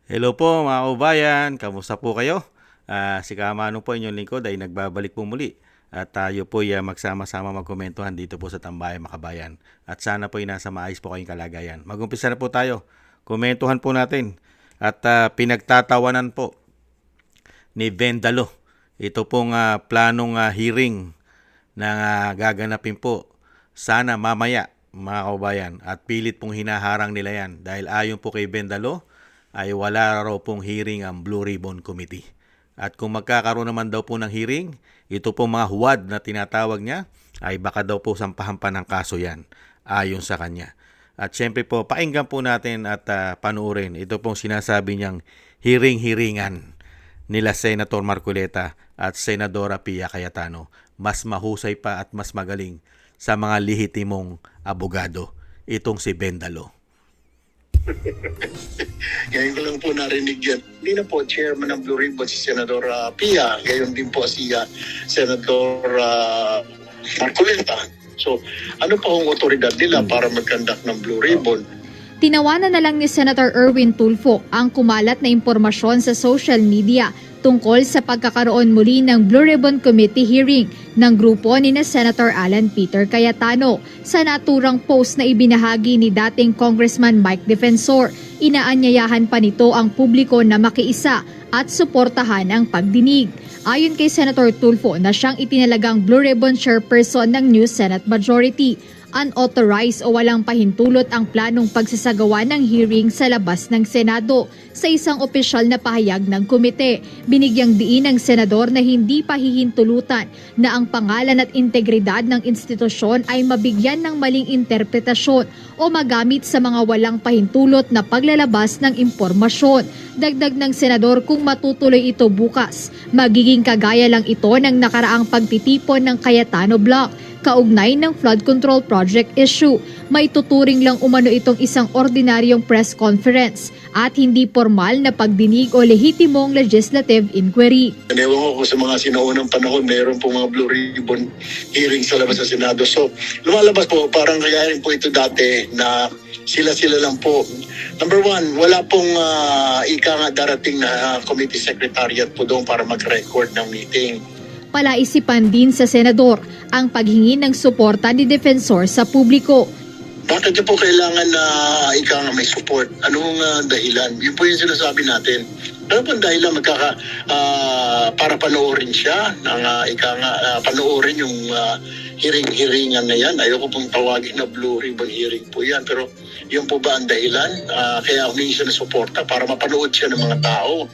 Hello po mga kabayan, kamusta po kayo? Si Kamano po inyong lingkod ay nagbabalik po muli at tayo po ay magsama-sama magkomentuhan dito po sa Tambayan Makabayan at sana po ay nasa maayos po kayong kalagayan. Mag-umpisa na po tayo, komentuhan po natin at pinagtatawanan po ni Vendalo. Ito pong planong hearing na gaganapin po sana mamaya mga kabayan at pilit pong hinaharang nila yan dahil ayon po kay Vendalo ay wala raw pong hearing ang Blue Ribbon Committee. At kung magkakaroon naman daw po ng hearing, ito po mga huwad na tinatawag niya, ay baka daw po sampahan pa ng kaso yan, ayon sa kanya. At syempre po, painggan po natin at panuorin. Ito pong sinasabi niyang hearing-hearingan nila Senator Marcoleta at Senadora Pia Cayetano. Mas mahusay pa at mas magaling sa mga lehitimong abogado. Itong si Vendalo. Ngayon ko lang po narinig yan. Hindi na po chairman ng Blue Ribbon si Senador Pia. Gayon din po si Senador Marcoleta. So, ano pa ang otoridad nila para mag-conduct ng Blue Ribbon? Tinawanan na lang ni Senator Erwin Tulfo ang kumalat na impormasyon sa social media tungkol sa pagkakaroon muli ng Blue Ribbon Committee hearing ng grupo ni Senator Alan Peter Cayetano. Sa naturang post na ibinahagi ni dating Congressman Mike Defensor, inaanyayahan pa nito ang publiko na makiisa at suportahan ang pagdinig. Ayon kay Senator Tulfo na siyang itinalagang Blue Ribbon Chairperson ng new Senate Majority, unauthorized o walang pahintulot ang planong pagsasagawa ng hearing sa labas ng Senado. Sa isang opisyal na pahayag ng komite, binigyang diin ng senador na hindi pahihintulutan na ang pangalan at integridad ng institusyon ay mabigyan ng maling interpretasyon o magamit sa mga walang pahintulot na paglalabas ng impormasyon. Dagdag ng senador, kung matutuloy ito bukas, magiging kagaya lang ito ng nakaraang pagtitipon ng Cayetano Block kaugnay ng flood control project issue. May tuturing lang umano itong isang ordinaryong press conference at hindi formal na pagdinig o lehitimong legislative inquiry. Ewan ko sa mga sinaunang panahon, mayroon po mga Blue Ribbon hearing sa labas sa Senado. So, lumalabas po, parang kayanin po ito dati na sila-sila lang po. Number one, wala pong ika nga darating na committee secretariat po doon para mag-record ng meeting. Palaisipan din sa senador ang paghingi ng suporta ni Defensor sa publiko. Bakit niyo po kailangan na ika nga may support? Anong dahilan? Yun po yung sinasabi natin. Ano pong dahilan para panoorin siya? Panoorin yung hearing-hearingan na yan. Ayoko pong tawagin na Blue Ribbon hearing po yan. Pero yun po ba ang dahilan? Kaya humingi siya ng suporta para mapanood siya ng mga tao.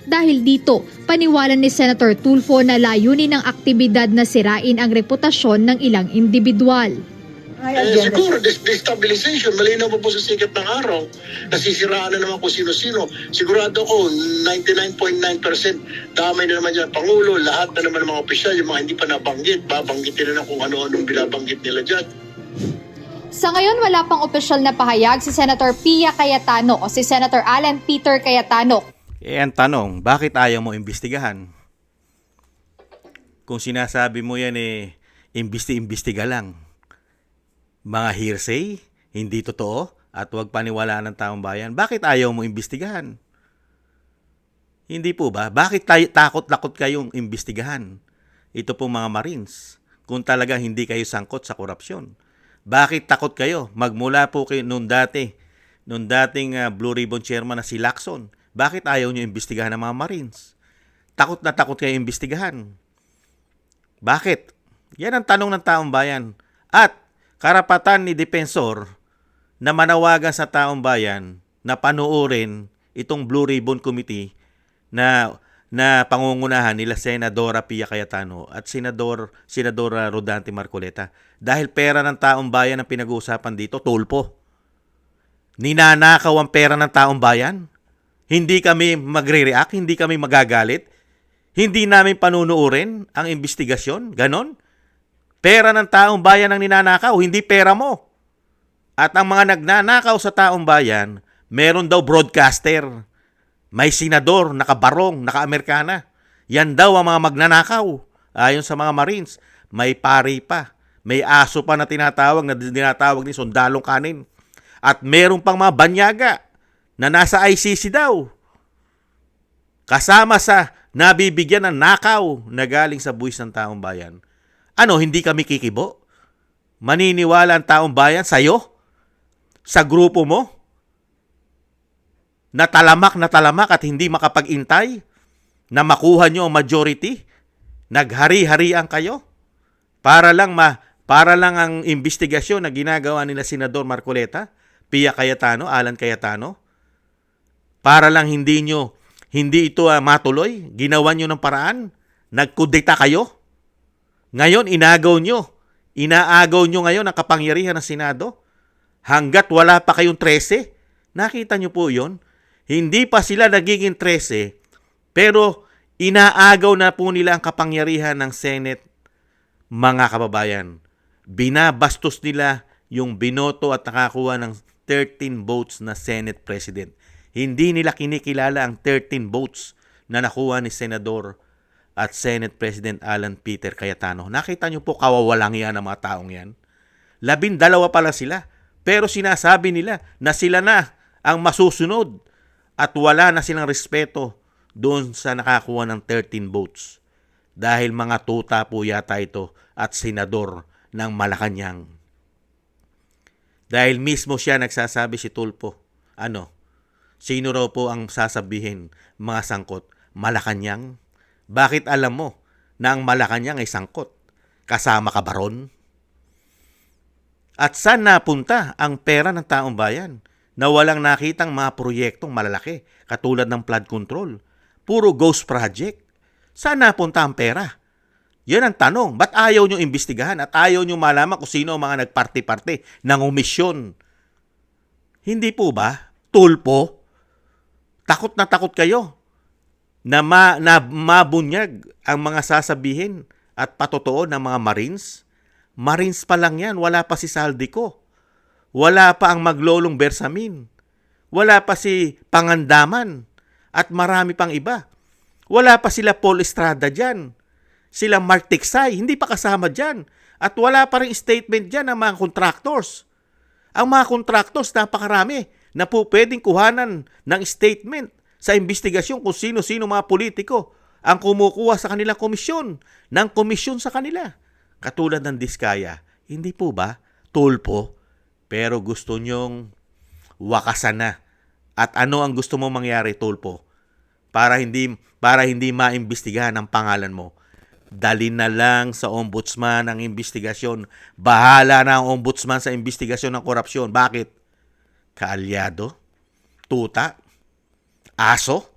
Dahil dito, paniwala ni Senator Tulfo na layunin ng aktibidad na sirain ang reputasyon ng ilang individual. Siguro, destabilization, malinaw po sa sikat ng araw. Nasisiraan na naman kung sino-sino. Sigurado ko, 99.9% damay na naman dyan. Pangulo, lahat na naman ng mga opisyal, yung mga hindi pa nabanggit, babanggitin na kung ano-anong binabanggit nila dyan. Sa ngayon, wala pang opisyal na pahayag si Senator Pia Cayetano o si Senator Alan Peter Cayetano. Ang tanong, bakit ayaw mo imbestigahan? Kung sinasabi mo yan imbesti-imbestiga lang. Mga hearsay, hindi totoo, at huwag paniwalaan ng taong bayan, bakit ayaw mo imbestigahan? Hindi po ba? Bakit takot-lakot kayong imbestigahan? Ito po mga Marines, kung talagang hindi kayo sangkot sa korupsyon. Bakit takot kayo? Magmula po kayo nung dating Blue Ribbon Chairman na si Lacson, bakit ayaw nyo imbestigahan ng mga Marines? Takot na takot kayo imbestigahan. Bakit? Yan ang tanong ng taong bayan. At karapatan ni Defensor na manawagan sa taong bayan na panuorin itong Blue Ribbon Committee na pangungunahan nila Senadora Pia Cayetano at Senadora Rodante Marcoleta. Dahil pera ng taong bayan ang pinag-uusapan dito, tulpo. Ninanakaw ang pera ng taong bayan. Hindi kami magre-react, hindi kami magagalit. Hindi namin panunuorin ang investigasyon, ganon. Pera ng taong bayan ang ninanakaw, hindi pera mo. At ang mga nagnanakaw sa taong bayan, meron daw broadcaster. May senador, nakabarong, naka-Amerikana. Yan daw ang mga magnanakaw. Ayon sa mga Marines, may pari pa. May aso pa na tinatawag ni sundalong kanin. At meron pang mga banyaga na nasa ICC daw. kasama sa nabibigyan ng nakaw na galing sa buwis ng taong bayan, ano, hindi kami kikibo? Maniniwala ang taong bayan sa'yo? Sa grupo mo? Na talamak at hindi makapag-intay? Na makuha nyo ang majority? Naghari-harian kayo? Para lang ang investigasyon na ginagawa nila Senador Marcoleta, Pia Cayetano, Alan Cayetano, para lang hindi ito matuloy, ginawa nyo ng paraan, nagkudeta kayo. Ngayon, inaagaw nyo ngayon ang kapangyarihan ng Senado, hanggat wala pa kayong 13. Nakita nyo po yon? Hindi pa sila nagiging 13, pero inaagaw na po nila ang kapangyarihan ng Senate, mga kababayan. Binabastos nila yung binoto at nakakuha ng 13 votes na Senate President. Hindi nila kinikilala ang 13 votes na nakuha ni Senador at Senate President Alan Peter Cayetano. Nakita nyo po kawawalang yan ang mga taong yan. 12 pala sila. Pero sinasabi nila na sila na ang masusunod at wala na silang respeto doon sa nakakuha ng 13 votes. Dahil mga tuta po yata ito at senador ng Malacanang. Dahil mismo siya nagsasabi si Tulfo, sino raw po ang sasabihin mga sangkot? Malacanang? Bakit alam mo na ang Malacanang ay sangkot? Kasama ka ba ron? At saan napunta ang pera ng taong bayan na walang nakitang mga proyektong malalaki katulad ng flood control? Puro ghost project. Saan napunta ang pera? Yan ang tanong. Ba't ayaw nyo imbestigahan at ayaw nyo malaman kung sino ang mga nagparti-parte ng omisyon? Hindi po ba, Tulfo, takot na takot kayo na mabunyag ang mga sasabihin at patotoo ng mga Marines? Marines pa lang yan, wala pa si Saldico. Wala pa ang Maglolong Bersamin. Wala pa si Pangandaman. At marami pang iba. Wala pa sila Paul Estrada dyan. Sila Mark Tiksay, hindi pa kasama dyan. At wala pa rin statement dyan ng mga contractors. Ang mga contractors, napakarami na po pwedeng kuhanan ng statement sa investigasyon kung sino-sino mga politiko ang kumukuha sa kanilang komisyon, ng komisyon sa kanila. Katulad ng Diskaya, hindi po ba, Tulfo? Pero gusto nyong wakasan na. At ano ang gusto mo mangyari, Tulfo? Para hindi maimbestigahan ang pangalan mo. Dali na lang sa ombudsman ang investigasyon. Bahala na ang ombudsman sa investigasyon ng korupsyon. Bakit? Kaalyado? Tuta? Aso?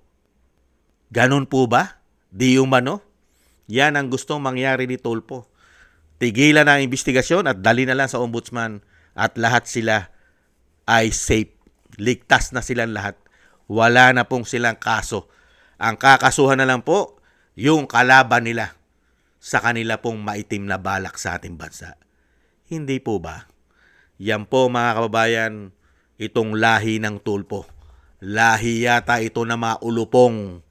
Ganun po ba? Di umano? Yan ang gustong mangyari ni Tulfo. Tigilan na ang investigasyon at dali na lang sa ombudsman at lahat sila ay safe. Ligtas na silang lahat. Wala na pong silang kaso. Ang kakasuhan na lang po, yung kalaban nila sa kanila pong maitim na balak sa ating bansa. Hindi po ba? Yan po mga kababayan, itong lahi ng Tulfo. Lahi yata ito na mga ulupong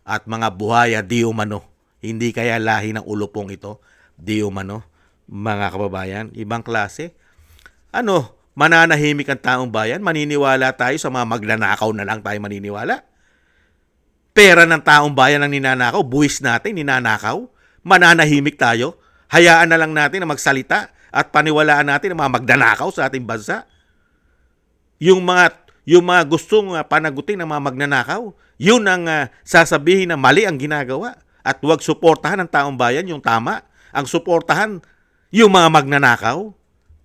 at mga buhaya di umano. Hindi kaya lahi ng ulupong ito? Di umano? Mga kababayan, ibang klase. Mananahimik ang taong bayan? Maniniwala tayo sa mga magnanakaw na lang tayo maniniwala? Pera ng taong bayan ang ninanakaw, buwis natin, ninanakaw? Mananahimik tayo? Hayaan na lang natin na magsalita at paniwalaan natin ang mga magnanakaw sa ating bansa? Yung mga gustong panagutin ng mga magnanakaw, yun ang sasabihin na mali ang ginagawa at huwag suportahan ng taong bayan yung tama. Ang suportahan yung mga magnanakaw.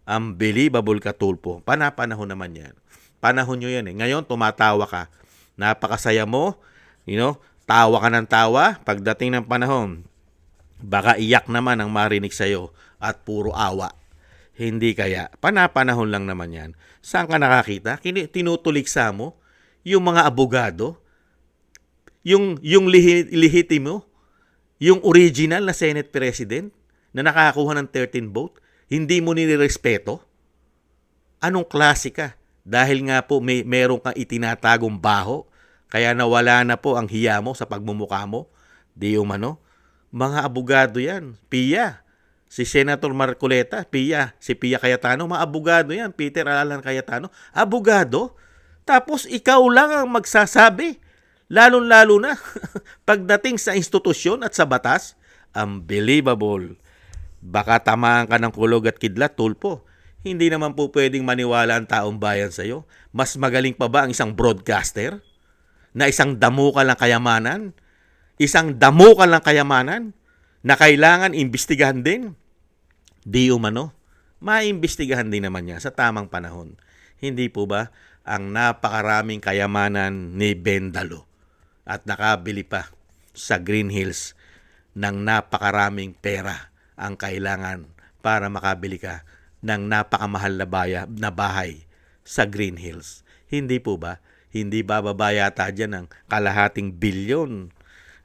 Unbelievable ka, Tulfo. Panahon naman yan. Panahon nyo yan eh. Ngayon, tumatawa ka. Napakasaya mo. Tawa ka ng tawa. Pagdating ng panahon, baka iyak naman ang marinig sa'yo at puro awa. Hindi kaya. Panahon lang naman yan. Saan ka nakakita? Tinutuliksa mo yung mga abogado, yung lehitimo, yung original na Senate President na nakakuha ng 13 vote, hindi mo nirespeto? Anong klase ka? Dahil nga po meron kang itinatagong baho, kaya nawala na po ang hiya mo sa pagmumukha mo? Di umano? Mga abogado yan. Pia, si Senator Marcoleta, si Pia Cayetano, mga abogado yan. Peter Alan Cayetano, abogado. Tapos ikaw lang ang magsasabi Lalong-lalo na pagdating sa institusyon at sa batas, unbelievable. Baka tamaan ka ng kulog at kidlat, Tulfo. Hindi naman po pwedeng maniwala ang taong bayan sa'yo. Mas magaling pa ba ang isang broadcaster na isang damukan lang kayamanan? Isang damukan lang kayamanan na kailangan imbestigahan din? Di umano, maimbestigahan din naman niya sa tamang panahon. Hindi po ba ang napakaraming kayamanan ni Bendalo at nakabili pa sa Green Hills ng napakaraming pera ang kailangan para makabili ka ng napakamahal na bahay sa Green Hills. Hindi po ba? Hindi ba babayata dyan ng kalahating bilyon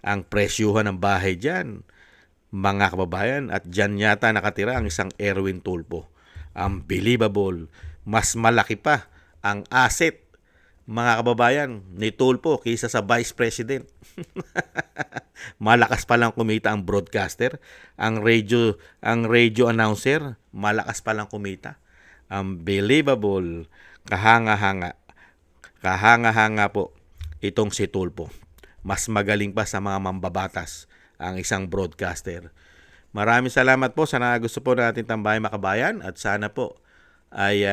ang presyuhan ng bahay dyan? Mga kababayan, at dyan yata nakatira ang isang Erwin Tulfo. Unbelievable. Mas malaki pa ang asset, mga kababayan, ni Tulfo kaysa sa Vice President. Malakas pa lang kumita ang broadcaster, ang radio announcer, malakas pa lang kumita. Unbelievable. Kahanga-hanga. Kahanga-hanga po itong si Tulfo. Mas magaling pa sa mga mambabatas ang isang broadcaster. Maraming salamat po sa gusto po natin tambahay, makabayan, at sana po ay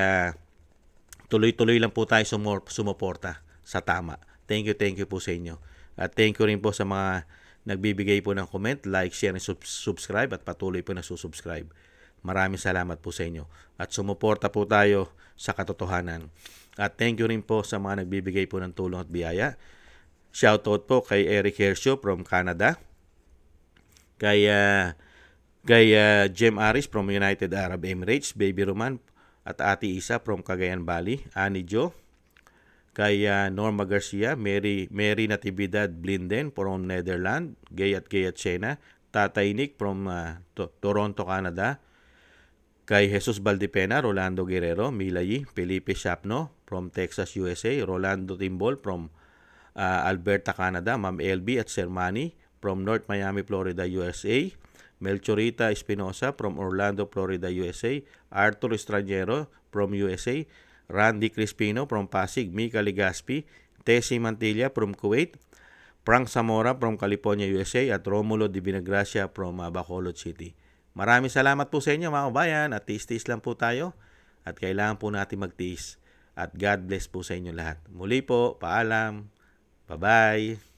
tuloy-tuloy lang po tayo sumuporta sa tama. Thank you po sa inyo. At thank you rin po sa mga nagbibigay po ng comment, like, share, and subscribe, at patuloy po na susubscribe. Maraming salamat po sa inyo. At sumuporta po tayo sa katotohanan. At thank you rin po sa mga nagbibigay po ng tulong at biyaya. Shoutout po kay Eric Hershow from Canada. Kay Jem Aris from United Arab Emirates, Baby Roman at Ate Isa from Cagayan Valley, Ani Jo, kay Norma Garcia, Mary Natividad Blinden from Netherlands, Gayat Sena, Tatay Nick from Toronto, Canada, kay Jesus Valdepena, Rolando Guerrero, Milayi, Felipe Shapno from Texas, USA, Rolando Timbol from Alberta, Canada, Ma'am LB at Sir Manny from North Miami, Florida, USA, Melchorita Espinosa from Orlando, Florida, USA, Arthur Estrangero from USA, Randy Crispino from Pasig, Mika Ligaspi, Tessie Mantilla from Kuwait, Frank Zamora from California, USA, at Romulo Di Vinagracia from Bacolod City. Maraming salamat po sa inyo, mga kabayan, at tiis-tiis lang po tayo at kailangan po natin magtiis. At God bless po sa inyo lahat. Muli po, paalam. Bye-bye.